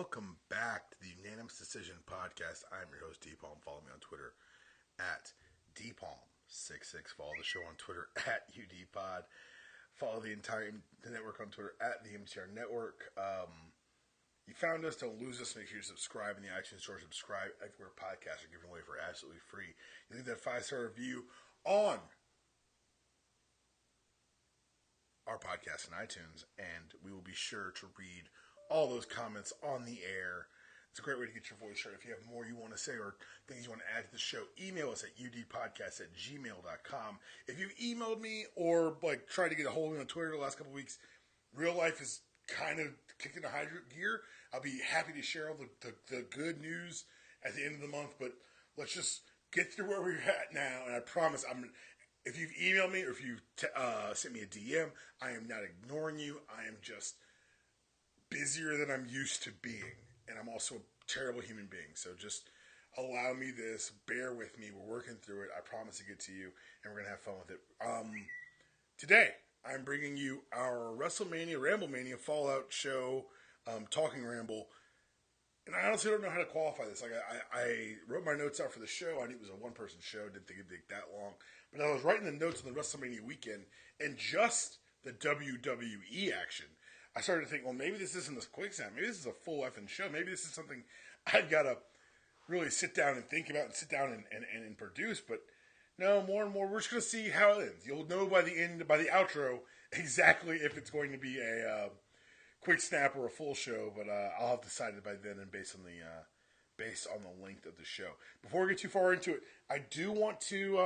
welcome back to the Unanimous Decision Podcast. I'm your host, D-Palm. Follow me on Twitter at DPalm66. Follow the show on Twitter at UDPod. Follow the entire network on Twitter at the MCR Network. You found us, don't lose us. Make sure you subscribe in the iTunes Store. Subscribe everywhere podcasts are given away for absolutely free. You leave that 5-star review on our podcast in iTunes, and we will be sure to read all those comments on the air. It's a great way to get your voice heard. If you have more you want to say or things you want to add to the show, email us at udpodcast@gmail.com. If you've emailed me or tried to get a hold of me on Twitter the last couple of weeks, real life is kind of kicking a high gear. I'll be happy to share all the good news at the end of the month, but let's just get through where we're at now, and I promise if you've emailed me or if you've sent me a DM, I am not ignoring you. I am just busier than I'm used to being. And I'm also a terrible human being. So just allow me this. Bear with me. We're working through it. I promise to get to you. And we're going to have fun with it. Today, I'm bringing you our Wrestlemania, Ramblemania Fallout show, Talking Ramble. And I honestly don't know how to qualify this. I wrote my notes out for the show. I knew it was a one-person show. Didn't think it'd take that long. But I was writing the notes on the Wrestlemania weekend and just the WWE action. I started to think, well, maybe this isn't a quick snap. Maybe this is a full effing show. Maybe this is something I've got to really sit down and think about and sit down and produce. But no, more and more, we're just going to see how it ends. You'll know by the outro, exactly if it's going to be a quick snap or a full show. But I'll have decided by then and based on the length of the show. Before we get too far into it, I do want to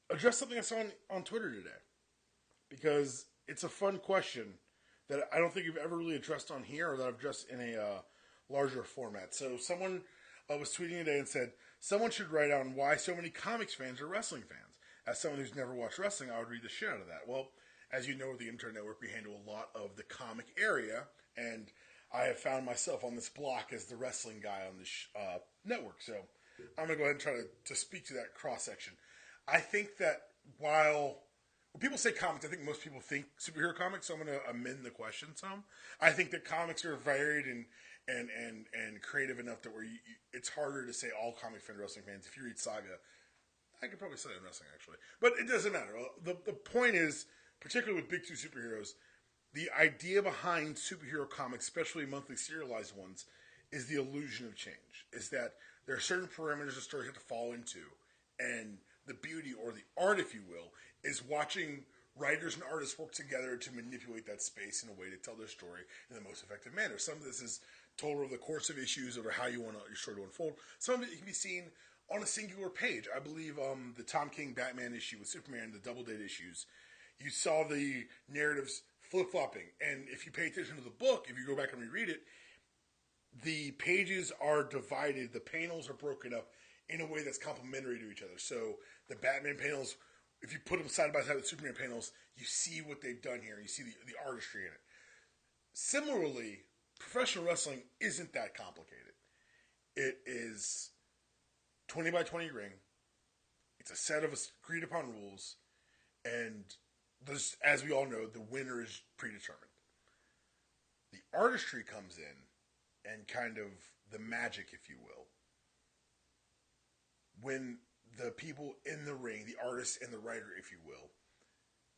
address something I saw on Twitter today. Because it's a fun question that I don't think you've ever really addressed on here or that I've addressed in a larger format. So someone was tweeting today and said, someone should write down why so many comics fans are wrestling fans. As someone who's never watched wrestling, I would read the shit out of that. Well, as you know, with the Internet Network, we handle a lot of the comic area, and I have found myself on this block as the wrestling guy on this network. So I'm going to go ahead and try to speak to that cross-section. I think that when people say comics, I think most people think superhero comics, so I'm going to amend the question some. I think that comics are varied and creative enough that it's harder to say all comic fan wrestling fans. If you read Saga, I could probably say it in wrestling, actually. But it doesn't matter. The point is, particularly with big two superheroes, the idea behind superhero comics, especially monthly serialized ones, is the illusion of change. Is that there are certain parameters the story has to fall into, and the beauty or the art, if you will, is watching writers and artists work together to manipulate that space in a way to tell their story in the most effective manner. Some of this is told over the course of issues over how you want your story to unfold. Some of it can be seen on a singular page. I believe the Tom King Batman issue with Superman, the Double Date issues, you saw the narratives flip-flopping. And if you pay attention to the book, if you go back and reread it, the pages are divided, the panels are broken up in a way that's complementary to each other. So the Batman panels, if you put them side by side with Superman panels, you see what they've done here. You see the artistry in it. Similarly, professional wrestling isn't that complicated. It is 20 by 20 ring. It's a set of agreed upon rules. And as we all know, the winner is predetermined. The artistry comes in and kind of the magic, if you will, when the people in the ring, the artist and the writer, if you will,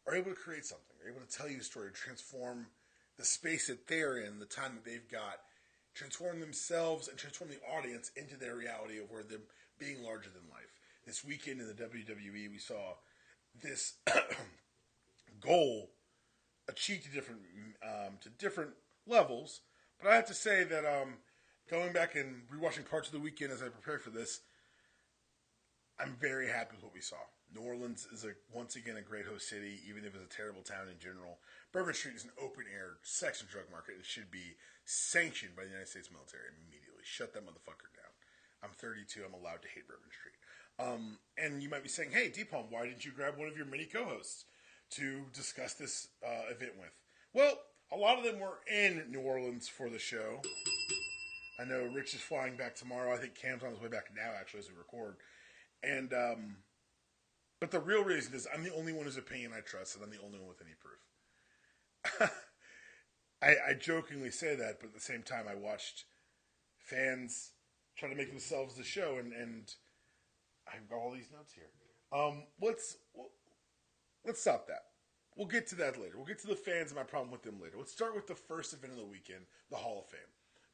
are able to create something, are able to tell you a story, transform the space that they're in, the time that they've got, transform themselves and transform the audience into their reality of where they're being larger than life. This weekend in the WWE, we saw this goal achieved to different levels. But I have to say that going back and rewatching parts of the weekend as I prepared for this, I'm very happy with what we saw. New Orleans is once again a great host city, even if it's a terrible town in general. Bourbon Street is an open-air sex and drug market. It should be sanctioned by the United States military immediately. Shut that motherfucker down. I'm 32. I'm allowed to hate Bourbon Street. And you might be saying, hey, D-Palm, why didn't you grab one of your many co-hosts to discuss this event with? Well, a lot of them were in New Orleans for the show. I know Rich is flying back tomorrow. I think Cam's on his way back now, actually, as we record. And, but the real reason is I'm the only one whose opinion I trust, and I'm the only one with any proof. I jokingly say that, but at the same time, I watched fans try to make themselves the show, and I've got all these notes here. Let's stop that. We'll get to that later. We'll get to the fans and my problem with them later. Let's start with the first event of the weekend, the Hall of Fame.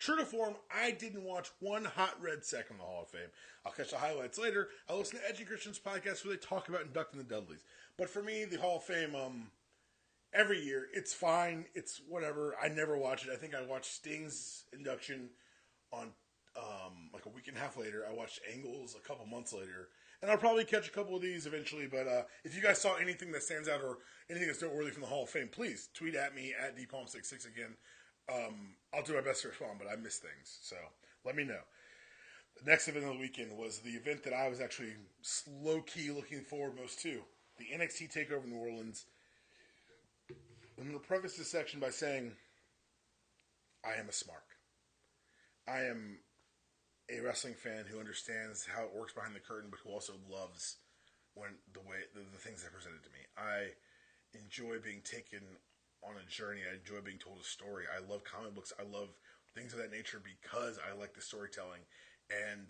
True to form, I didn't watch one hot red second of the Hall of Fame. I'll catch the highlights later. I'll listen to Edgy Christian's podcast where they talk about inducting the Dudleys. But for me, the Hall of Fame, every year, it's fine. It's whatever. I never watch it. I think I watched Sting's induction on like a week and a half later. I watched Angle's a couple months later. And I'll probably catch a couple of these eventually. But if you guys saw anything that stands out or anything that's noteworthy from the Hall of Fame, please tweet at me at dpalm66 again. I'll do my best to respond, but I miss things. So let me know. The next event of the weekend was the event that I was actually low-key looking forward most to. The NXT Takeover in New Orleans. I'm going to preface this section by saying I am a smark. I am a wrestling fan who understands how it works behind the curtain, but who also loves the things that are presented to me. I enjoy being taken on a journey. I enjoy being told a story. I love comic books. I love things of that nature because I like the storytelling. And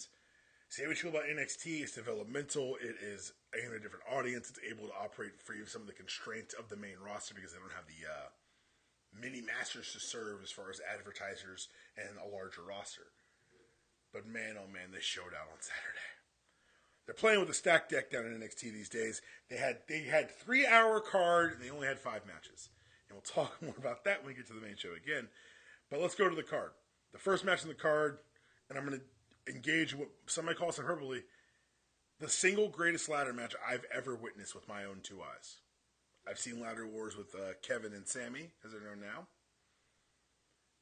say what you feel about NXT, it's developmental. It is aimed at a different audience. It's able to operate free of some of the constraints of the main roster because they don't have the mini masters to serve as far as advertisers and a larger roster. But man, oh man, they showed out on Saturday. They're playing with a stacked deck down in NXT these days. They had 3-hour card and they only had 5 matches. And we'll talk more about that when we get to the main show again. But let's go to the card. The first match on the card, and I'm going to engage what some might call hyperbole, the single greatest ladder match I've ever witnessed with my own 2 eyes. I've seen ladder wars with Kevin and Sammy, as they're known now.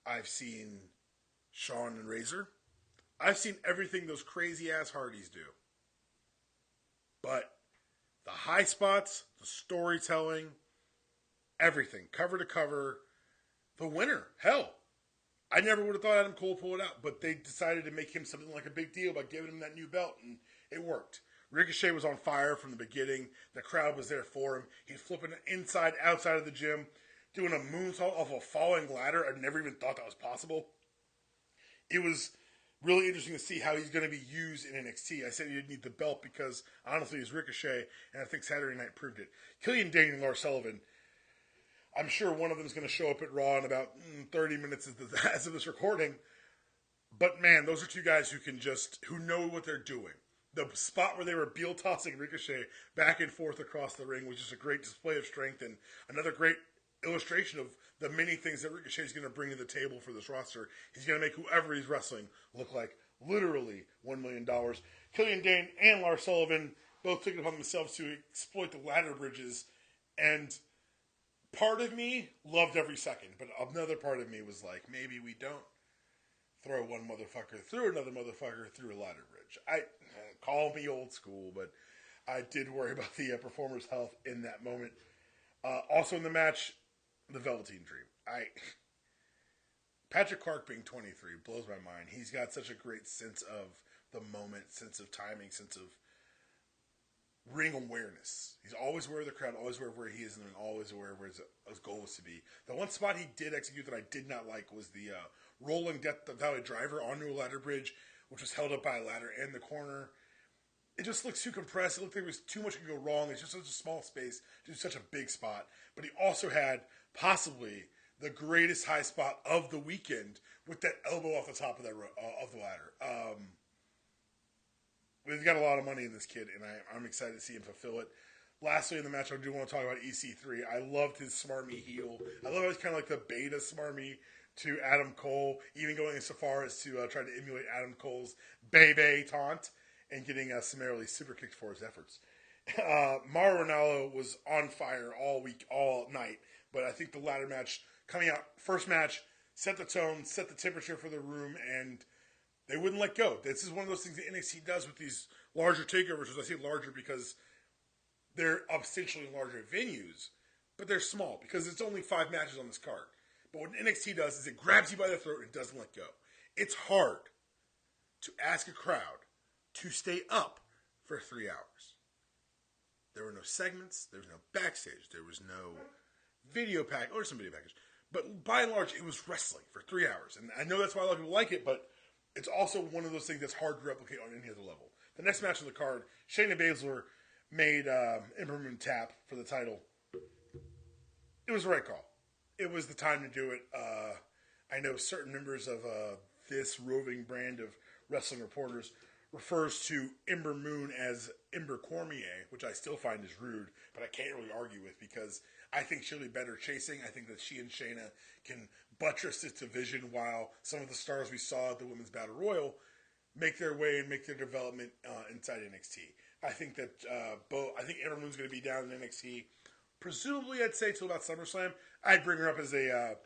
I've seen Shawn and Razor. I've seen everything those crazy-ass Hardys do. But the high spots, the storytelling, everything, cover to cover, the winner, hell. I never would have thought Adam Cole pulled it out, but they decided to make him something like a big deal by giving him that new belt, and it worked. Ricochet was on fire from the beginning. The crowd was there for him. He's flipping inside, outside of the gym, doing a moonsault off a falling ladder. I never even thought that was possible. It was really interesting to see how he's going to be used in NXT. I said he didn't need the belt because, honestly, he's Ricochet, and I think Saturday night proved it. Killian Dane and Lars Sullivan, I'm sure one of them is going to show up at Raw in about 30 minutes as of this recording. But man, those are 2 guys who know what they're doing. The spot where they were heel tossing Ricochet back and forth across the ring was just a great display of strength and another great illustration of the many things that Ricochet is going to bring to the table for this roster. He's going to make whoever he's wrestling look like literally $1 million. Killian Dane and Lars Sullivan both took it upon themselves to exploit the ladder bridges, and part of me loved every second, but another part of me was like, maybe we don't throw one motherfucker through another motherfucker through a ladder bridge. Call me old school, but I did worry about the performer's health in that moment. Also in the match, the Velveteen Dream. Patrick Clark being 23 blows my mind. He's got such a great sense of the moment, sense of timing, sense of ring awareness. He's always aware of the crowd, always aware of where he is, and always aware of where his goal is to be. The one spot he did execute that I did not like was the rolling Death Valley driver onto a ladder bridge, which was held up by a ladder in the corner. It just looked too compressed. It looked like there was too much could go wrong. It's just such a small space to do such a big spot. But he also had possibly the greatest high spot of the weekend with that elbow off the top of the ladder. He's got a lot of money in this kid, and I'm excited to see him fulfill it. Lastly, in the match, I do want to talk about EC3. I loved his smarmy heel. I love how he's kind of like the beta smarmy to Adam Cole, even going so far as to try to emulate Adam Cole's Bebe taunt and getting summarily super kicked for his efforts. Mauro Ranallo was on fire all week, all night, but I think the ladder match coming out, first match, set the tone, set the temperature for the room, and they wouldn't let go. This is one of those things that NXT does with these larger takeovers. I say larger because they're essentially larger venues, but they're small because it's only 5 matches on this card. But what NXT does is it grabs you by the throat and doesn't let go. It's hard to ask a crowd to stay up for 3 hours. There were no segments. There was no backstage. There was no video pack or some video package. But by and large, it was wrestling for 3 hours. And I know that's why a lot of people like it, but it's also one of those things that's hard to replicate on any other level. The next match on the card, Shayna Baszler made Ember Moon tap for the title. It was the right call. It was the time to do it. I know certain members of this roving brand of wrestling reporters refers to Ember Moon as Ember Cormier, which I still find is rude, but I can't really argue with because I think she'll be better chasing. I think that she and Shayna can buttress this division while some of the stars we saw at the Women's Battle Royal make their way and make their development inside NXT. I think that I think Ember Moon's going to be down in NXT. Presumably, I'd say till about SummerSlam. I'd bring her up as a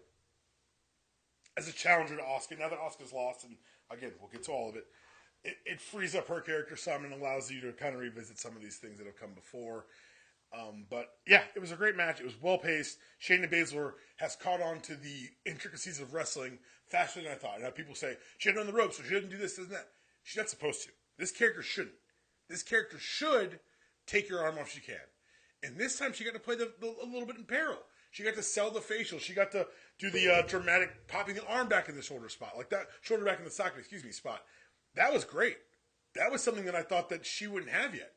challenger to Asuka. Now that Asuka's lost, and again, we'll get to all of it, it frees up her character some and allows you to kind of revisit some of these things that have come before. But yeah, it was a great match. It was well paced. Shayna Baszler has caught on to the intricacies of wrestling faster than I thought. Now people say she had on the ropes, so she doesn't do this, doesn't that. She's not supposed to. This character shouldn't. This character should take your arm off if she can. And this time she got to play a little bit in peril. She got to sell the facial. She got to do the dramatic popping the arm back in the shoulder spot. Like that, shoulder back in the socket, spot. That was great. That was something that I thought that she wouldn't have yet.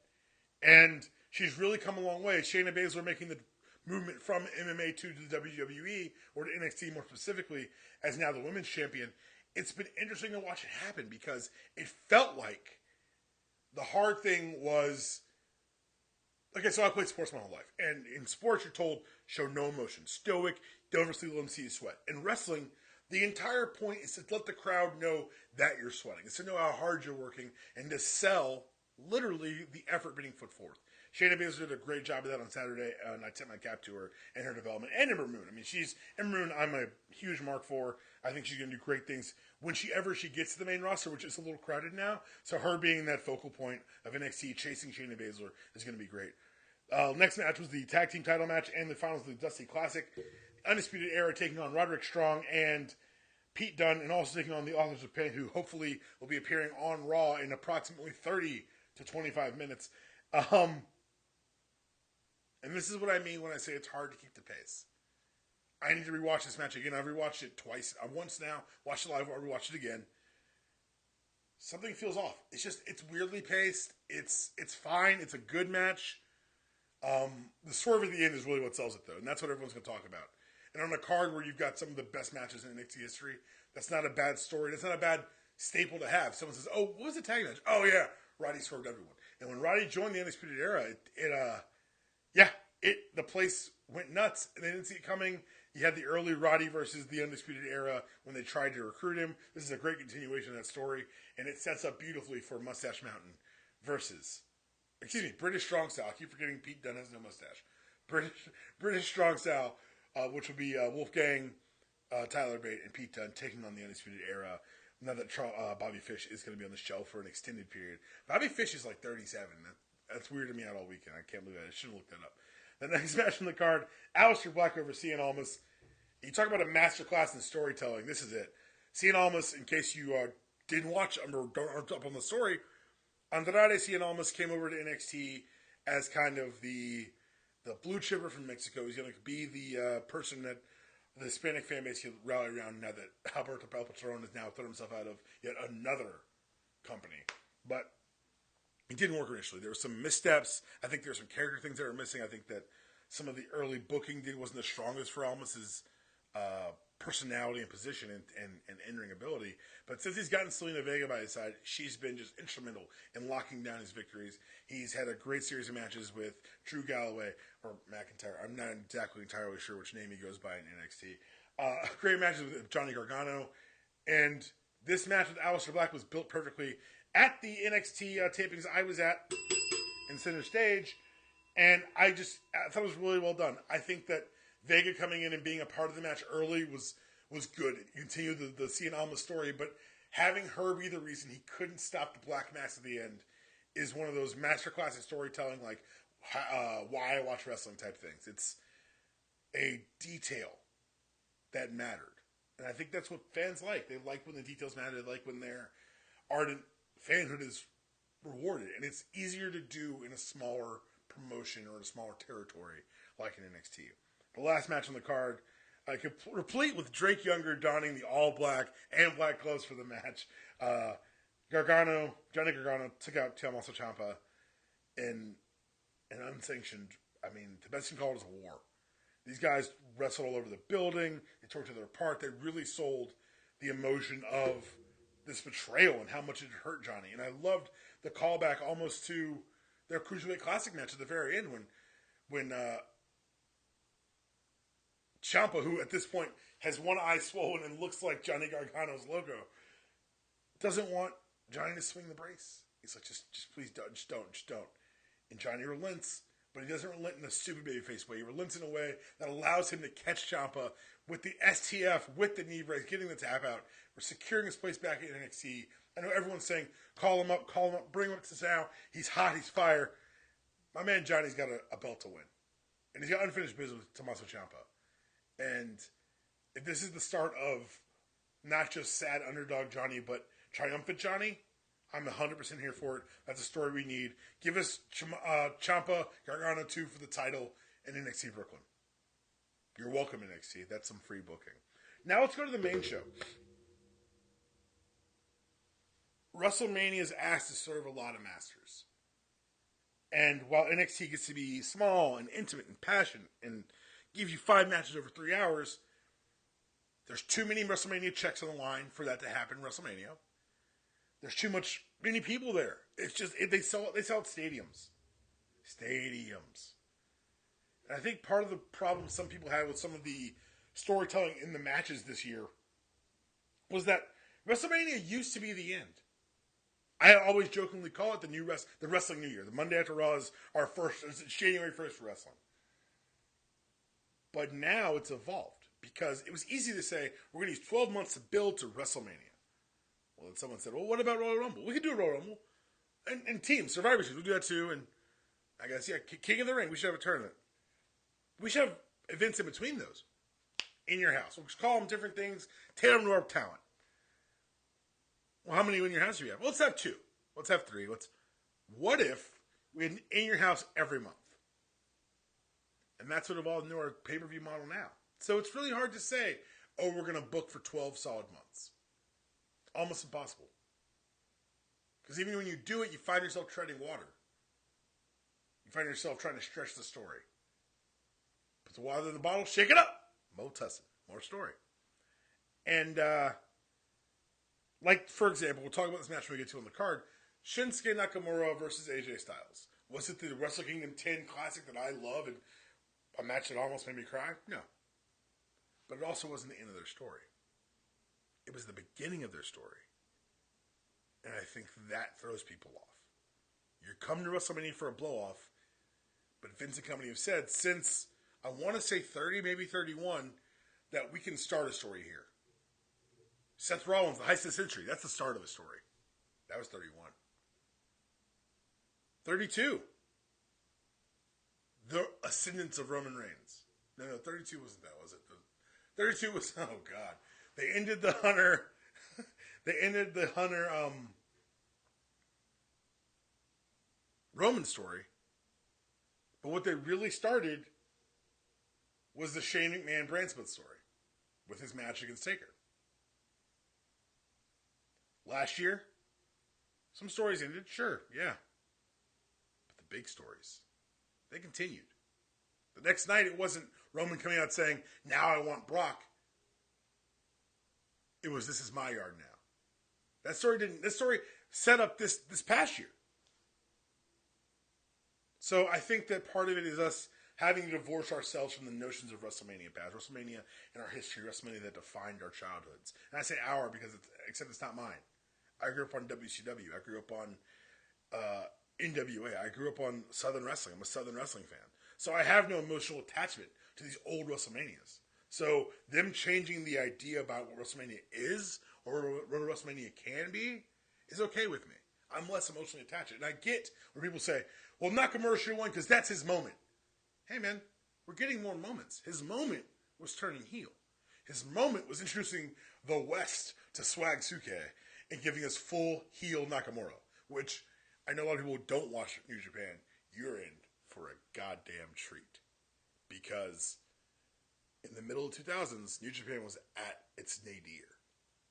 And she's really come a long way. Shayna Baszler making the movement from MMA to the WWE, or to NXT more specifically, as now the women's champion. It's been interesting to watch it happen because it felt like the hard thing was... Okay, so I played sports my whole life. And in sports, you're told, show no emotion. Stoic, don't ever let them see you sweat. In wrestling, the entire point is to let the crowd know that you're sweating. It's to know how hard you're working and to sell, literally, the effort being put forth. Shayna Baszler did a great job of that on Saturday, and I tip my cap to her and her development. And Ember Moon. I mean, Ember Moon, I'm a huge mark for. I think she's going to do great things when she gets to the main roster, which is a little crowded now. So her being that focal point of NXT, chasing Shayna Baszler, is going to be great. Next match was the tag team title match and the finals of the Dusty Classic. Undisputed Era taking on Roderick Strong and Pete Dunne, and also taking on the Authors of Pain, who hopefully will be appearing on Raw in approximately 30 to 25 minutes. And this is what I mean when I say it's hard to keep the pace. I need to rewatch this match again. I've rewatched it twice. Once now. Watched it live. I'll rewatch it again. Something feels off. It's weirdly paced. It's fine. It's a good match. The swerve at the end is really what sells it, though, and that's what everyone's going to talk about. And on a card where you've got some of the best matches in NXT history, that's not a bad story. That's not a bad staple to have. Someone says, "Oh, what was the tag match?" Oh yeah, Roddy swerved everyone. And when Roddy joined the Undisputed Era, the place went nuts, and they didn't see it coming. You had the early Roddy versus the Undisputed Era when they tried to recruit him. This is a great continuation of that story, and it sets up beautifully for Mustache Mountain versus, British Strong Style. I keep forgetting Pete Dunne has no mustache. British Strong Style, which will be Wolfgang, Tyler Bate, and Pete Dunne taking on the Undisputed Era. Now that Bobby Fish is going to be on the show for an extended period. Bobby Fish is like 37. That's weirded me out all weekend. I can't believe that. I should have looked that up. The next match on the card, Aleister Black over Cien Almas. You talk about a masterclass in storytelling. This is it. Cien Almas, in case you didn't watch or aren't up on the story, Andrade Cien Almas came over to NXT as kind of the blue chipper from Mexico. He's going to be the person that the Hispanic fan base can rally around now that Alberto El Patron has now thrown himself out of yet another company. But it didn't work initially. There were some missteps. I think there were some character things that were missing. I think that some of the early booking wasn't the strongest for Almas's personality and position and in-ring ability. But since he's gotten Selena Vega by his side, she's been just instrumental in locking down his victories. He's had a great series of matches with Drew Galloway or McIntyre. I'm not exactly entirely sure which name he goes by in NXT. Great matches with Johnny Gargano. And this match with Aleister Black was built perfectly at the NXT tapings I was at in Center Stage. And I thought it was really well done. I think that Vega coming in and being a part of the match early was good. It continued the Cien Almas story, but having her be the reason he couldn't stop the Black Mass at the end is one of those masterclass of storytelling, like why I watch wrestling type things. It's a detail that mattered. And I think that's what fans like. They like when the details matter. They like when their ardent fanhood is rewarded. And it's easier to do in a smaller promotion or in a smaller territory like in NXT. The last match on the card, Replete with Drake Younger donning the all black and black gloves for the match. Johnny Gargano took out Tommaso Ciampa in an unsanctioned, the best you can call it is a war. These guys wrestled all over the building. They tore each other apart. They really sold the emotion of this betrayal and how much it hurt Johnny. And I loved the callback almost to their Cruiserweight Classic match at the very end when Ciampa, who at this point has one eye swollen and looks like Johnny Gargano's logo, doesn't want Johnny to swing the brace. He's like, just please don't, just don't. And Johnny relents, but he doesn't relent in a stupid babyface way. He relents in a way that allows him to catch Ciampa with the STF, with the knee brace, getting the tap out. We're securing his place back at NXT. I know everyone's saying, call him up, bring him up to now. He's hot, he's fire. My man Johnny's got a belt to win. And he's got unfinished business with Tommaso Ciampa. And if this is the start of not just sad underdog Johnny, but triumphant Johnny, I'm 100% here for it. That's a story we need. Give us Ciampa Gargano 2 for the title in NXT Brooklyn. You're welcome, NXT. That's some free booking. Now let's go to the main show. Wrestlemania is asked to serve a lot of masters. And while NXT gets to be small and intimate and passionate and give you 5 matches over 3 hours, there's too many WrestleMania checks on the line for that to happen in WrestleMania. There's many people there. It's just, they sell at stadiums. And I think part of the problem some people had with some of the storytelling in the matches this year was that WrestleMania used to be the end. I always jokingly call it the Wrestling New Year. The Monday after Raw is it's January 1st for wrestling. But now it's evolved because it was easy to say, we're going to use 12 months to build to WrestleMania. Well, then someone said, well, what about Royal Rumble? We could do a Royal Rumble. And teams, Survivor Series, we'll do that too. And I guess, King of the Ring, we should have a tournament. We should have events in between those in your house. We'll just call them different things, tailor them to our talent. Well, how many in your house do you have? Well, let's have 2. Let's have 3. What if we had an in your house every month? And that's what evolved into our pay-per-view model now. So it's really hard to say, we're going to book for 12 solid months. Almost impossible. Because even when you do it, you find yourself treading water. You find yourself trying to stretch the story. Put the water in the bottle, shake it up. Mo Tussin, more story. And, for example, we'll talk about this match when we get to on the card. Shinsuke Nakamura versus AJ Styles. Was it the Wrestle Kingdom 10 Classic that I love and a match that almost made me cry? No. But it also wasn't the end of their story. It was the beginning of their story. And I think that throws people off. You're coming to WrestleMania for a blow-off, but Vince and company have said, since I want to say 30, maybe 31, that we can start a story here. Seth Rollins, the heist of the century, that's the start of a story. That was 31. 32. The ascendance of Roman Reigns. No, 32 wasn't that, was it? 32 was, oh God. They ended the Hunter Roman story. But what they really started was the Shane McMahon brand split story with his match against Taker. Last year, some stories ended, sure, yeah. But the big stories, they continued. The next night, it wasn't Roman coming out saying, now I want Brock. It was, this is my yard now. This story set up this past year. So I think that part of it is us having to divorce ourselves from the notions of WrestleMania past. WrestleMania in our history, WrestleMania that defined our childhoods. And I say our because except it's not mine. I grew up on WCW. I grew up on NWA. I grew up on Southern Wrestling. I'm a Southern Wrestling fan. So I have no emotional attachment to these old WrestleManias. So them changing the idea about what WrestleMania is or what WrestleMania can be is okay with me. I'm less emotionally attached. And I get where people say, well, Nakamura should have won because that's his moment. Hey, man, we're getting more moments. His moment was turning heel. His moment was introducing the West to Swag Suke and giving us full heel Nakamura, which I know a lot of people don't watch New Japan. You're in for a goddamn treat because in the middle of 2000s, New Japan was at its nadir.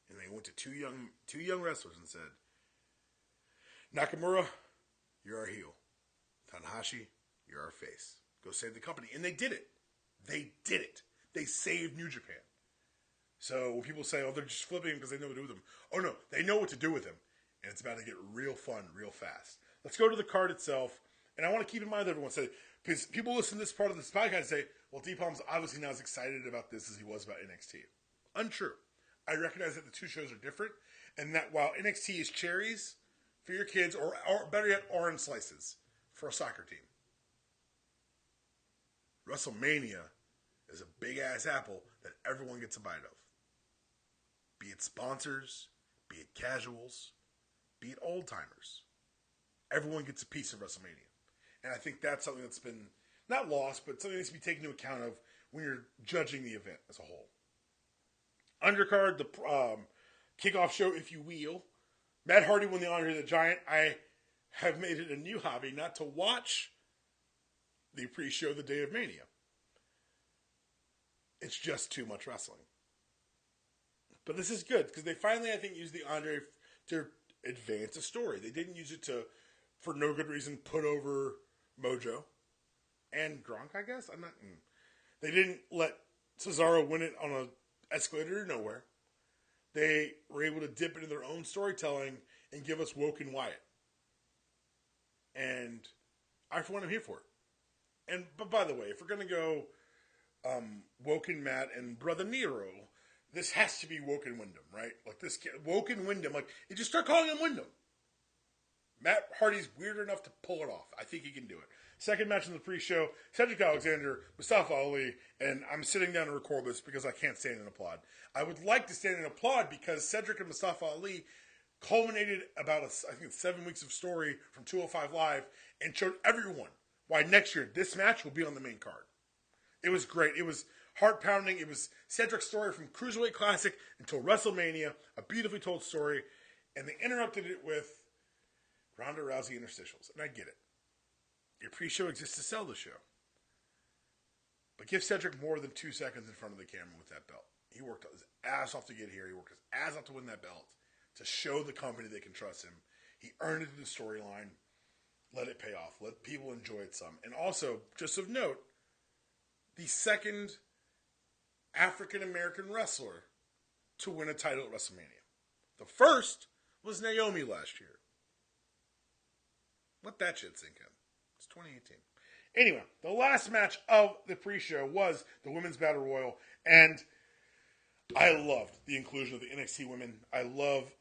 And they went to two young wrestlers and said, Nakamura, you're our heel. Tanahashi, you're our face. Go save the company. And they did it. They did it. They saved New Japan. So when people say, oh, they're just flipping because they know what to do with them. Oh, no. They know what to do with them. And it's about to get real fun real fast. Let's go to the card itself. And I want to keep in mind that everyone said, because people listen to this part of this podcast and say, well, D-Palm's obviously not as excited about this as he was about NXT. Untrue. I recognize that the two shows are different. And that while NXT is cherries for your kids, or better yet, orange slices for a soccer team, Wrestlemania is a big-ass apple that everyone gets a bite of. Be it sponsors, be it casuals, be it old-timers. Everyone gets a piece of WrestleMania. And I think that's something that's been, not lost, but something that needs to be taken into account of when you're judging the event as a whole. Undercard, the kickoff show, if you will. Matt Hardy won the Honor of the Giant. I have made it a new hobby not to watch the pre-show the day of Mania. It's just too much wrestling. But this is good, because they finally, I think, used the Andre to advance a story. They didn't use it to, for no good reason, put over Mojo and Gronk, I guess. They didn't let Cesaro win it on an escalator to nowhere. They were able to dip into their own storytelling and give us Woken Wyatt. And I, for one, am here for it. But by the way, if we're going to go Woken Matt and Brother Nero, this has to be Woken Wyndham, right? Like this, Woken Wyndham. Like, you just start calling him Wyndham. Matt Hardy's weird enough to pull it off. I think he can do it. Second match in the pre-show, Cedric Alexander, Mustafa Ali, and I'm sitting down to record this because I can't stand and applaud. I would like to stand and applaud because Cedric and Mustafa Ali culminated about, I think, 7 weeks of story from 205 Live and showed everyone why next year this match will be on the main card. It was great. It was heart-pounding. It was Cedric's story from Cruiserweight Classic until WrestleMania, a beautifully told story, and they interrupted it with Ronda Rousey interstitials, and I get it. Your pre-show exists to sell the show. But give Cedric more than 2 seconds in front of the camera with that belt. He worked his ass off to get here. He worked his ass off to win that belt, to show the company they can trust him. He earned it through the storyline. Let it pay off. Let people enjoy it some. And also, just of note, the second African-American wrestler to win a title at WrestleMania. The first was Naomi last year. Let that shit sink in. It's 2018. Anyway, the last match of the pre-show was the Women's Battle Royal, and I loved the inclusion of the NXT women. I love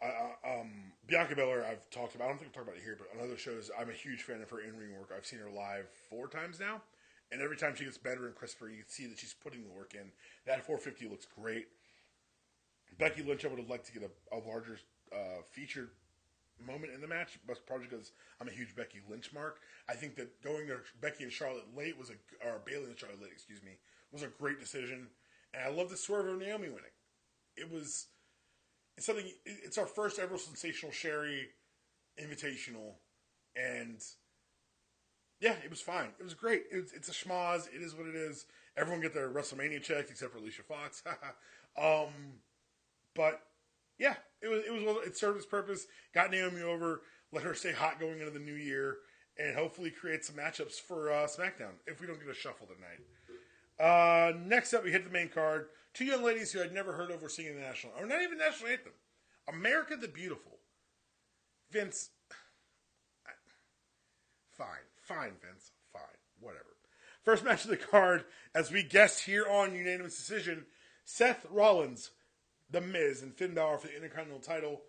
Bianca Belair. I've talked about. I don't think I've talked about it here, but on other shows, I'm a huge fan of her in-ring work. I've seen her live 4 times now, and every time she gets better and crisper, you can see that she's putting the work in. That 450 looks great. Becky Lynch, I would have liked to get a larger featured moment in the match, but probably because I'm a huge Becky Lynch mark. I think that going to Becky and Charlotte late or Bayley and Charlotte late, was a great decision. And I love the swerve of Naomi winning. It's our first ever Sensational Sherry Invitational, and yeah, it was fine. It was great. It's a schmoz. It is what it is. Everyone get their WrestleMania checks except for Alicia Fox. But yeah, it served its purpose. Got Naomi over. Let her stay hot going into the new year, and hopefully create some matchups for SmackDown if we don't get a shuffle tonight. Next up, we hit the main card. 2 young ladies who I'd never heard of were singing the national, or not even national anthem. America the Beautiful. Vince, fine, Vince, fine, whatever. First match of the card, as we guessed here on Unanimous Decision, Seth Rollins, The Miz, and Finn Balor for the Intercontinental title.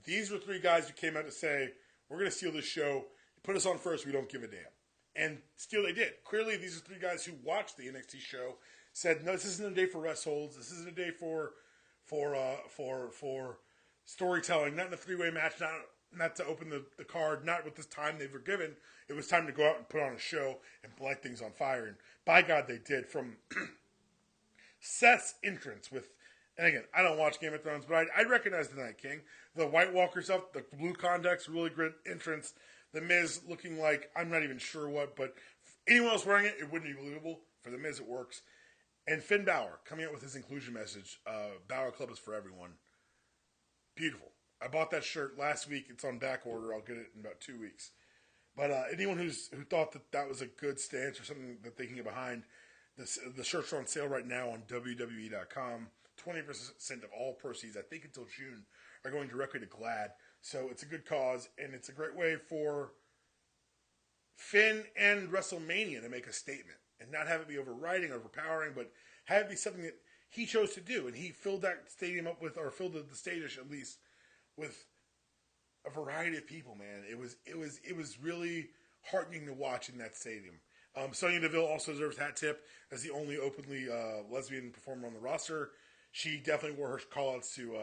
These were 3 guys who came out to say, we're going to steal this show. Put us on first, we don't give a damn. And still they did. Clearly, these are 3 guys who watched the NXT show, said, no, this isn't a day for rest holds. This isn't a day for storytelling. Not in a 3-way match, not to open the card, not with this time they were given. It was time to go out and put on a show and light things on fire. And by God, they did. From Seth's entrance with, and again, I don't watch Game of Thrones, but I recognize the Night King. The White Walker stuff, the blue conducts, really great entrance. The Miz looking like, I'm not even sure what, but if anyone else wearing it, it wouldn't be believable. For The Miz, it works. And Finn Balor coming out with his inclusion message. Balor Club is for everyone. Beautiful. I bought that shirt last week. It's on back order. I'll get it in about 2 weeks. But anyone who thought that was a good stance or something that they can get behind, the shirts are on sale right now on WWE.com. 20% of all proceeds, I think until June, are going directly to GLAAD. So it's a good cause, and it's a great way for Finn and Wrestlemania to make a statement and not have it be overriding or overpowering, but have it be something that he chose to do. And he filled that stadium up with, or filled the stage at least, with a variety of people, man. It was really heartening to watch in that stadium. Sonya Deville also deserves hat tip as the only openly lesbian performer on the roster. She definitely wore her call-outs to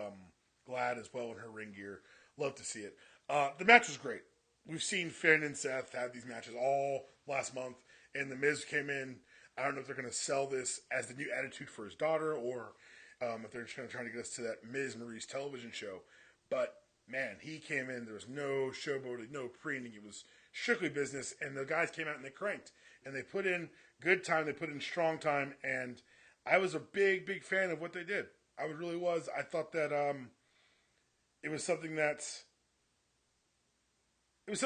GLAAD as well in her ring gear. Love to see it. The match was great. We've seen Finn and Seth have these matches all last month, and The Miz came in. I don't know if they're going to sell this as the new attitude for his daughter, or if they're just going to try to get us to that Miz Maurice television show. But man, he came in. There was no showboating, no preening. It was strictly business, and the guys came out and they cranked. And they put in good time. They put in strong time, and I was a big, big fan of what they did. I really was. I thought that it was something that was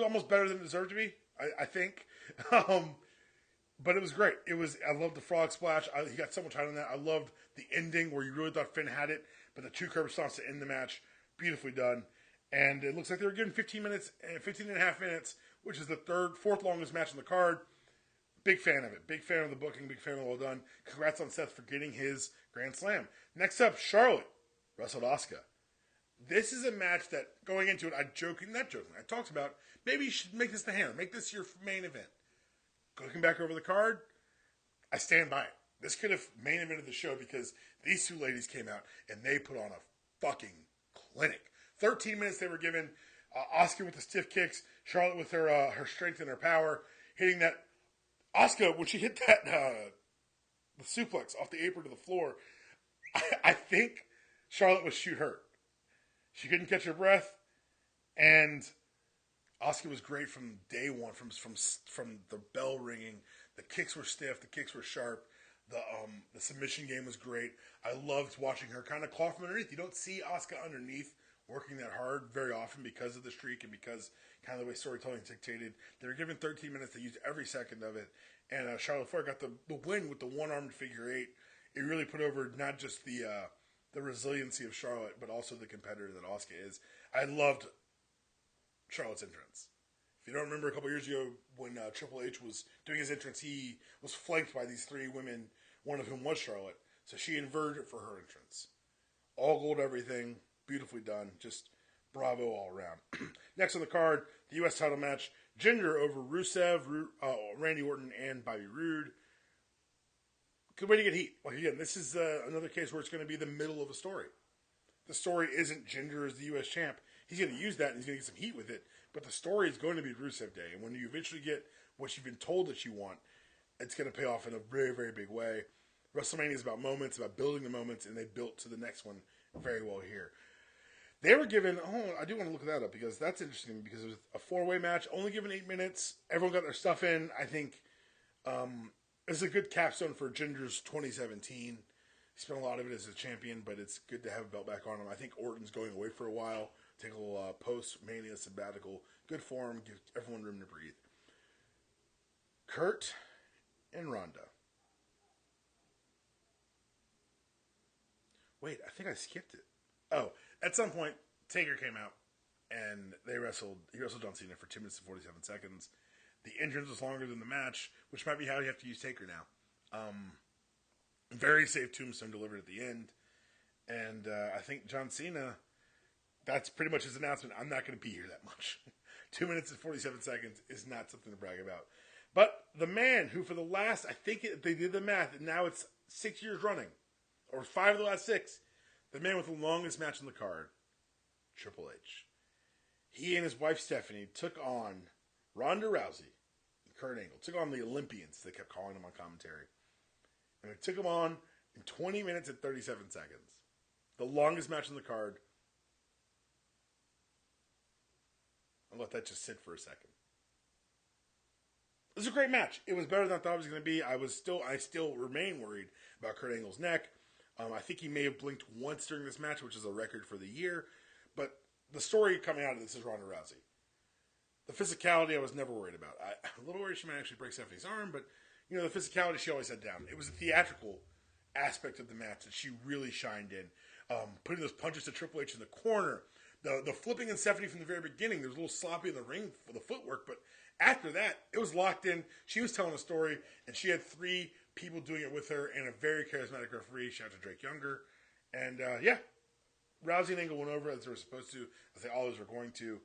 almost better than it deserved to be. I think, but it was great. I loved the frog splash. He got so much out on that. I loved the ending where you really thought Finn had it, but the 2 curb stomps to end the match, beautifully done. And it looks like they were given 15 and a half minutes, which is the fourth longest match on the card. Big fan of it. Big fan of the booking. Big fan of well done. Congrats on Seth for getting his Grand Slam. Next up, Charlotte wrestled Asuka. This is a match that, going into it, I talked about, maybe you should make this the hammer. Make this your main event. Looking back over the card, I stand by it. This could have main evented the show because these 2 ladies came out and they put on a fucking clinic. 13 minutes they were given. Asuka with the stiff kicks. Charlotte with her strength and her power. Hitting that. Asuka, when she hit that the suplex off the apron to the floor, I think Charlotte was shoot hurt. She couldn't catch her breath. And Asuka was great from day one, from the bell ringing. The kicks were stiff. The kicks were sharp. The submission game was great. I loved watching her kind of claw from underneath. You don't see Asuka underneath working that hard very often because of the streak and because kind of the way storytelling dictated. They were given 13 minutes. They used every second of it. And Charlotte Flair got the win with the one-armed figure 8. It really put over not just the resiliency of Charlotte, but also the competitor that Asuka is. I loved Charlotte's entrance. If you don't remember, a couple years ago when Triple H was doing his entrance, he was flanked by these 3 women, one of whom was Charlotte. So she inverted it for her entrance. All gold everything. Beautifully done. Just bravo all around. Next on the card, the U.S. title match. Jinder over Rusev, Randy Orton, and Bobby Roode. Good way to get heat. Like, again, this is another case where it's going to be the middle of a story. The story isn't Jinder as the U.S. champ. He's going to use that and he's going to get some heat with it. But the story is going to be Rusev Day. And when you eventually get what you've been told that you want, it's going to pay off in a very, very big way. WrestleMania is about moments, about building the moments, and they built to the next one very well here. They were given, I do want to look that up because that's interesting because it was a 4-way match, only given 8 minutes. Everyone got their stuff in. I think it's a good capstone for Jinder's 2017. He spent a lot of it as a champion, but it's good to have a belt back on him. I think Orton's going away for a while. Take a little post-Mania sabbatical. Good for him. Give everyone room to breathe. Kurt and Ronda. Wait, I think I skipped it. Oh, at some point, Taker came out, and he wrestled John Cena for 2 minutes and 47 seconds. The entrance was longer than the match, which might be how you have to use Taker now. Very safe tombstone delivered at the end. And I think John Cena, that's pretty much his announcement. I'm not going to be here that much. 2 minutes and 47 seconds is not something to brag about. But the man who for the last, I think they did the math, and now it's 6 years running, or 5 of the last 6, the man with the longest match on the card, Triple H. He and his wife Stephanie took on Ronda Rousey and Kurt Angle. Took on the Olympians, they kept calling them on commentary. And they took them on in 20 minutes and 37 seconds. The longest match on the card. I'll let that just sit for a second. It was a great match. It was better than I thought it was going to be. I still remain worried about Kurt Angle's neck. I think he may have blinked once during this match, which is a record for the year. But the story coming out of this is Ronda Rousey. The physicality I was never worried about. A little worried she might actually break Stephanie's arm, but the physicality she always had down. It was a theatrical aspect of the match that she really shined in. Putting those punches to Triple H in the corner, the flipping in Stephanie from the very beginning. There was a little sloppy in the ring for the footwork, but after that, it was locked in. She was telling a story, and she had 3 people doing it with her, and a very charismatic referee. Shout out to Drake Younger. And, Rousey and Angle went over as they were supposed to, as they always were going to.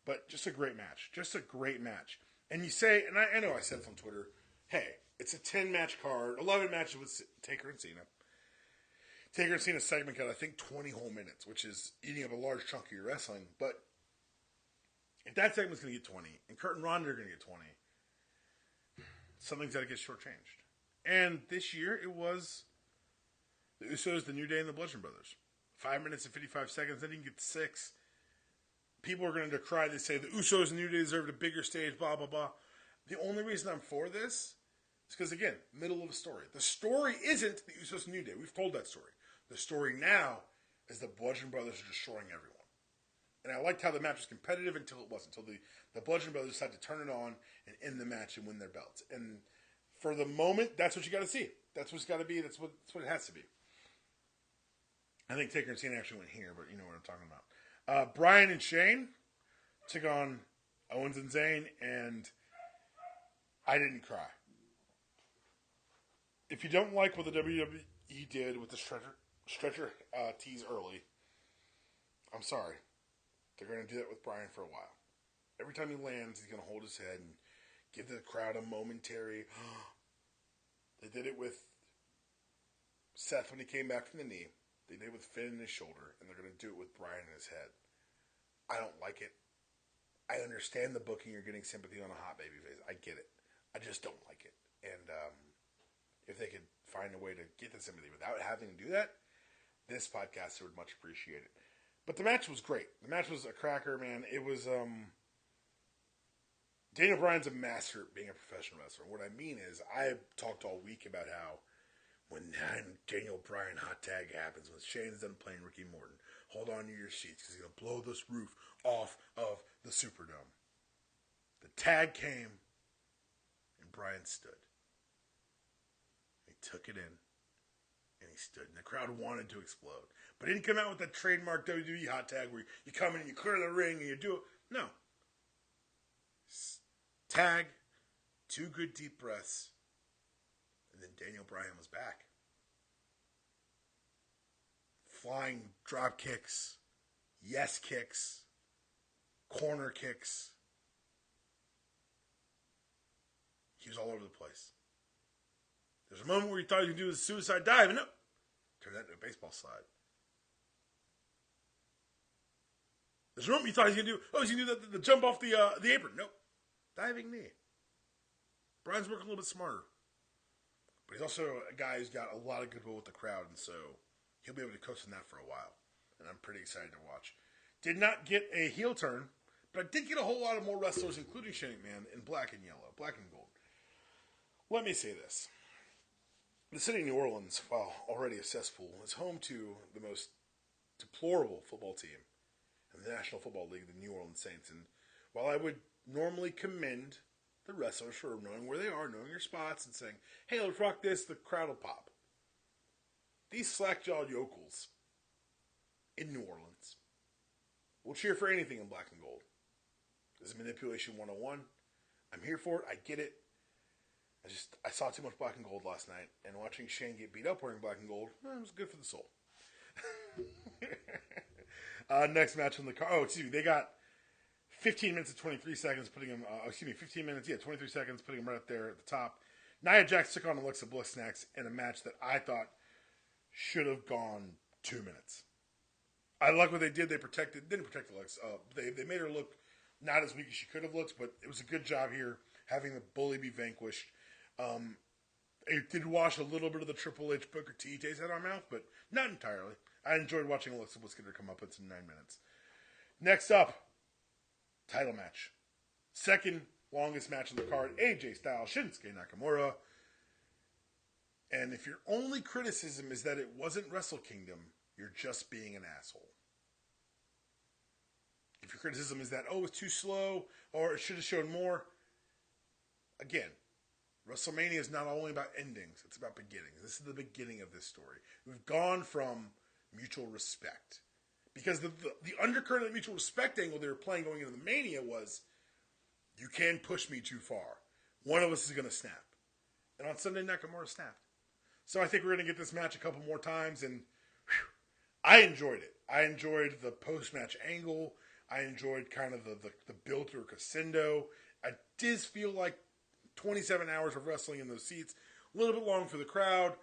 But just a great match. Just a great match. And you say, and I know I said this on Twitter, hey, it's a 10-match card, 11 matches with Taker and Cena. Taker and Cena's segment got, I think, 20 whole minutes, which is eating up a large chunk of your wrestling. But if that segment's going to get 20, and Kurt and Ronda are going to get 20, something's got to get shortchanged. And this year, it was the Usos, the New Day, and the Bludgeon Brothers. 5 minutes and 55 seconds, then you can get 6. People are going to decry. They say the Usos and New Day deserved a bigger stage, blah, blah, blah. The only reason I'm for this is because, again, middle of a story. The story isn't the Usos and New Day. We've told that story. The story now is the Bludgeon Brothers are destroying everyone. And I liked how the match was competitive until it wasn't. Until the Bludgeon Brothers decided to turn it on and end the match and win their belts. And for the moment, that's what you got to see. That's what's got to be. That's what it has to be. I think Taker and Cena actually went here, but you know what I'm talking about. Bryan and Shane took on Owens and Zayn, and I didn't cry. If you don't like what the WWE did with the stretcher tease early, I'm sorry. They're going to do that with Bryan for a while. Every time he lands, he's going to hold his head and give the crowd a momentary. They did it with Seth when he came back from the knee. They did it with Finn in his shoulder, and they're going to do it with Bryan in his head. I don't like it. I understand the booking. You're getting sympathy on a hot baby face. I get it. I just don't like it. And if they could find a way to get the sympathy without having to do that, this podcaster would much appreciate it. But the match was great. The match was a cracker, man. It was, Daniel Bryan's a master at being a professional wrestler. What I mean is, I talked all week about how when Daniel Bryan hot tag happens, when Shane's done playing Ricky Morton, hold on to your seats because he's going to blow this roof off of the Superdome. The tag came, and Bryan stood. He took it in, and he stood. And the crowd wanted to explode. But he didn't come out with that trademark WWE hot tag where you come in and you clear the ring and you do it. No. Tag, 2 good deep breaths, and then Daniel Bryan was back. Flying drop kicks, yes kicks, corner kicks. He was all over the place. There's a moment where you thought you could do a suicide dive, and no, turned that into a baseball slide. There's a moment you thought he was going to do, he's going to do the jump off the apron. Nope. Diving knee. Bryan's working a little bit smarter. But he's also a guy who's got a lot of goodwill with the crowd, and so he'll be able to coast in that for a while. And I'm pretty excited to watch. Did not get a heel turn, but I did get a whole lot of more wrestlers, including Shane McMahon, in black and yellow, black and gold. Let me say this. The city of New Orleans, while already a cesspool, is home to the most deplorable football team in the National Football League, the New Orleans Saints. And while I would normally commend the wrestlers for knowing where they are, knowing your spots, and saying, hey, let's rock this, the crowd will pop. These slack-jawed yokels in New Orleans will cheer for anything in black and gold. This is Manipulation 101. I'm here for it. I get it. I saw too much black and gold last night, and watching Shane get beat up wearing black and gold, it was good for the soul. Next match on the card. They got 15 minutes and 23 seconds, putting him, 23 seconds, putting him right up there at the top. Nia Jax took on Alexa Bliss next in a match that I thought should have gone 2 minutes. I like what they did. They didn't protect Alexa. They made her look not as weak as she could have looked, but it was a good job here, having the bully be vanquished. It did wash a little bit of the Triple H Booker T taste out of my mouth, but not entirely. I enjoyed watching Alexa Bliss get her come up in 9 minutes. Next up, title match. Second longest match on the card, AJ Styles, Shinsuke Nakamura. And if your only criticism is that it wasn't Wrestle Kingdom, you're just being an asshole. If your criticism is that, oh, it's too slow, or it should have shown more, again, WrestleMania is not only about endings, it's about beginnings. This is the beginning of this story. We've gone from mutual respect. Because the undercurrent of the mutual respect angle they were playing going into the Mania was, you can't push me too far. One of us is going to snap. And on Sunday, Nakamura snapped. So I think we're going to get this match a couple more times, and I enjoyed it. I enjoyed the post-match angle. I enjoyed kind of the build through crescendo. I did feel like 27 hours of wrestling in those seats. A little bit long for the crowd.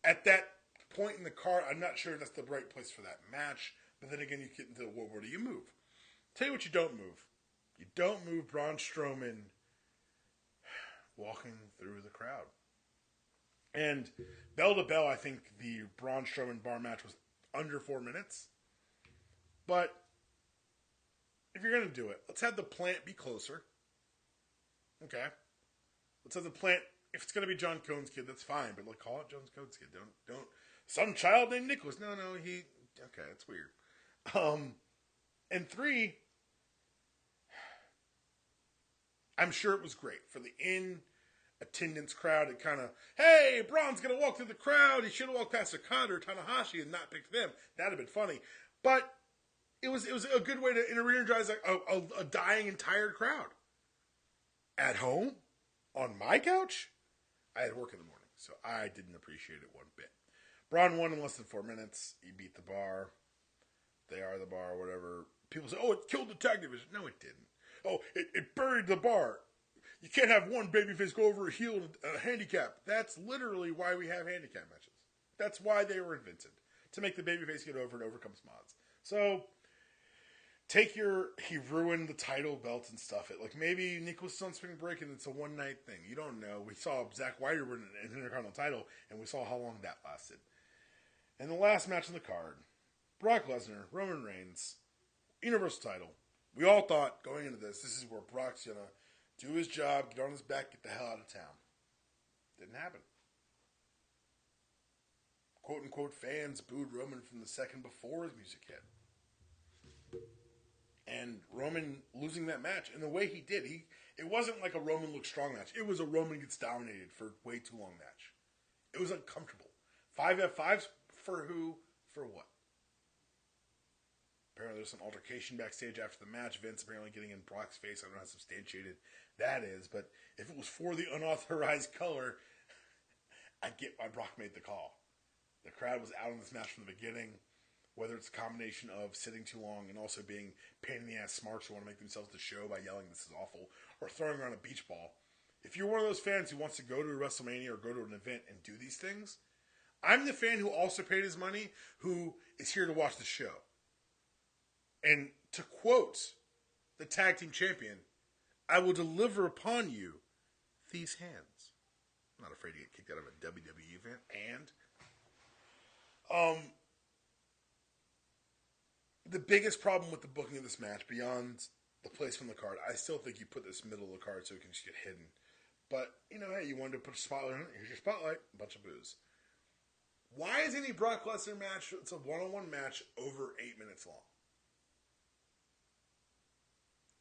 At that point in the card, I'm not sure that's the right place for that match. But then again, you get into, well, where do you move? Tell you what you don't move. You don't move Braun Strowman walking through the crowd. And bell to bell, I think the Braun Strowman bar match was under 4 minutes. But if you're going to do it, let's have the plant be closer. Okay. Let's have the plant, if it's going to be John Cone's kid, that's fine. But like, call it John Cone's kid. Don't, some child named Nicholas. No, okay, that's weird. And 3, I'm sure it was great for the attendance crowd. It kind of, hey, Braun's going to walk through the crowd. He should have walked past Okada or Tanahashi and not picked them. That'd have been funny. But it was a good way to re-energize a dying and tired crowd. At home, on my couch, I had work in the morning, so I didn't appreciate it one bit. Braun won in less than 4 minutes. He beat the bar. They are the bar, whatever. People say, oh, it killed the tag division. No, it didn't. Oh, it buried the bar. You can't have one babyface go over a heel in a handicap. That's literally why we have handicap matches. That's why they were invented. To make the babyface get over and overcome some odds. So, he ruined the title belt and stuff. Like, maybe Nicholas is on spring break and it's a one-night thing. You don't know. We saw Zack Ryder win an Intercontinental title, and we saw how long that lasted. And the last match on the card, Brock Lesnar, Roman Reigns, Universal title. We all thought, going into this is where Brock's going to do his job, get on his back, get the hell out of town. Didn't happen. Quote-unquote fans booed Roman from the second before his music hit. And Roman losing that match, and the way he did, it wasn't like a Roman looks strong match. It was a Roman gets dominated for way too long match. It was uncomfortable. 5F5s for who? For what? Apparently there's some altercation backstage after the match. Vince apparently getting in Brock's face. I don't know how substantiated that is, but if it was for the unauthorized color, I get why Brock made the call. The crowd was out on this match from the beginning. Whether it's a combination of sitting too long and also being pain-in-the-ass smarks who want to make themselves the show by yelling, this is awful, or throwing around a beach ball. If you're one of those fans who wants to go to a WrestleMania or go to an event and do these things, I'm the fan who also paid his money, who is here to watch the show. And to quote the tag team champion, I will deliver upon you these hands. I'm not afraid to get kicked out of a WWE event. And the biggest problem with the booking of this match, beyond the placement of the card, I still think you put this middle of the card so it can just get hidden. But, hey, you wanted to put a spotlight on it. Here's your spotlight. A bunch of boos. Why is any Brock Lesnar match, it's a one-on-one match, over 8 minutes long?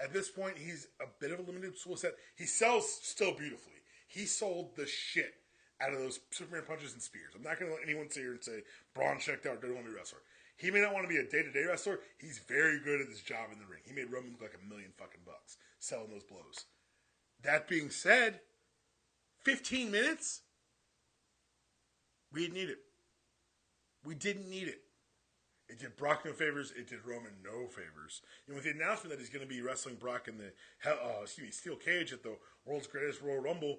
At this point, he's a bit of a limited tool set. He sells still beautifully. He sold the shit out of those Superman punches and spears. I'm not going to let anyone sit here and say, Braun checked out, don't want to be a wrestler. He may not want to be a day-to-day wrestler. He's very good at his job in the ring. He made Roman look like $1 million fucking bucks selling those blows. That being said, 15 minutes? We didn't need it. We didn't need it. It did Brock no favors. It did Roman no favors. And with the announcement that he's going to be wrestling Brock in the steel cage at the World's Greatest Royal Rumble,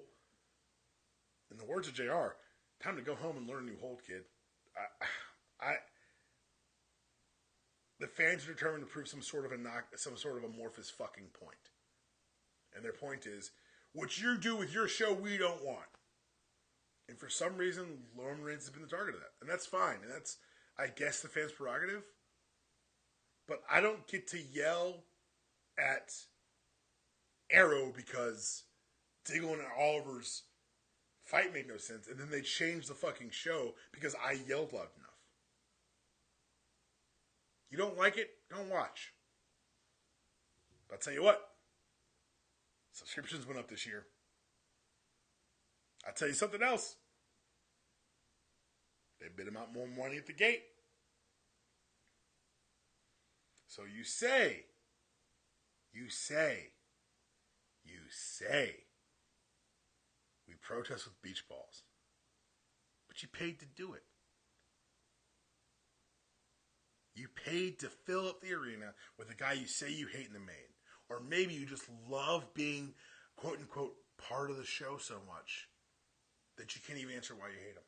in the words of JR, time to go home and learn a new hold, kid. The fans are determined to prove some sort of amorphous fucking point. And their point is, what you do with your show, we don't want. And for some reason, Roman Reigns has been the target of that. And that's fine. And that's, I guess, the fans' prerogative. But I don't get to yell at arrow because Diggle and Oliver's fight made no sense, and then they changed the fucking show because I yelled loud enough. You don't like it? Don't watch. But I'll tell you what. Subscriptions went up this year. I'll tell you something else. They bid them out more money at the gate. So you say, we protest with beach balls. But you paid to do it. You paid to fill up the arena with a guy you say you hate in the main. Or maybe you just love being, quote unquote, part of the show so much that you can't even answer why you hate him.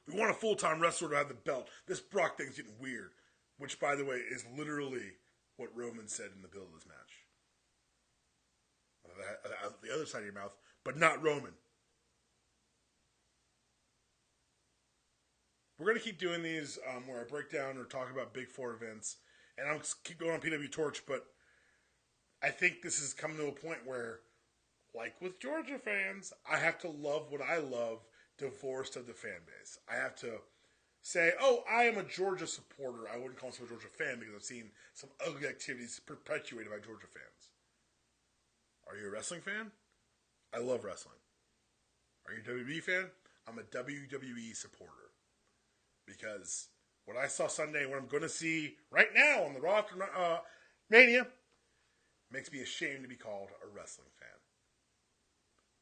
We want a full-time wrestler to have the belt. This Brock thing's getting weird. Which, by the way, is literally what Roman said in the build of this match. The other side of your mouth, but not Roman. We're going to keep doing these where I break down or talk about Big Four events. And I'll keep going on PW Torch, but I think this is coming to a point where, like with Georgia fans, I have to love what I love divorced of the fan base. I have to say, oh, I am a Georgia supporter. I wouldn't call myself a Georgia fan because I've seen some ugly activities perpetuated by Georgia fans. Are you a wrestling fan? I love wrestling. Are you a WWWE fan? I'm a WWE supporter. Because what I saw Sunday and what I'm going to see right now on the Raw after Mania makes me ashamed to be called a wrestling fan.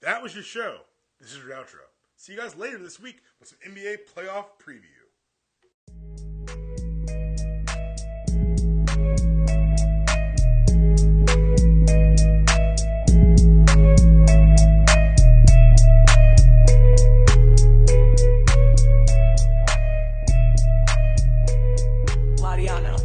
That was your show. This is your outro. See you guys later this week with some NBA playoff preview. Mariana.